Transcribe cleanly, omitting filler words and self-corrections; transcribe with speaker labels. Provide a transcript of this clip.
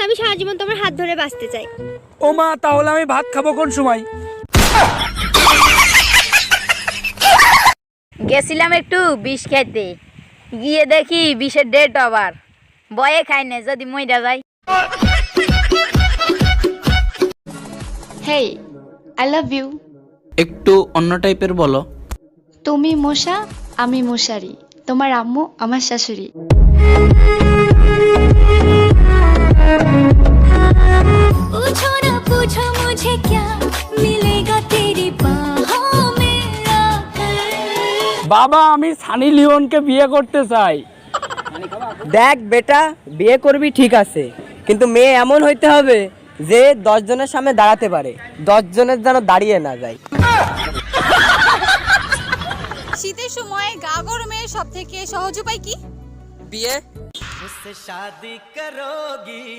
Speaker 1: আমি সারা জীবন তোমার হাত ধরে বাঁচতে চাই।
Speaker 2: ও মা, তাহলে আমি ভাত খাবো কোন সময়?
Speaker 3: গেছিলাম একটু বিষ খাইতে, গিয়ে দেখি বিষের ডেট আবার বয়ে খাই না, যদি মইরা যায়।
Speaker 4: হেই, আই লাভ ইউ।
Speaker 5: একটু অন্য টাইপের বলো।
Speaker 4: তুমি মশা, আমি মশারি, তোমার আম্মু আমার শাশুড়ি।
Speaker 6: पूछो ना पूछो मुझे क्या मिलेगा तेरी बाहों में आकर।
Speaker 2: বাবা, আমি সানি লিওনকে বিয়ে করতে চাই।
Speaker 7: দেখ বেটা, বিয়ে করবি ঠিক আছে, কিন্তু মেয়ে এমন হইতে হবে যে 10 জনের সামনে দাঁড়াতে পারে, 10 জনের যেন দাঁড়িয়ে না যায়।
Speaker 8: শীতের সময় গা গরমের সব থেকে সহজ উপায় কি?
Speaker 5: বিয়ে।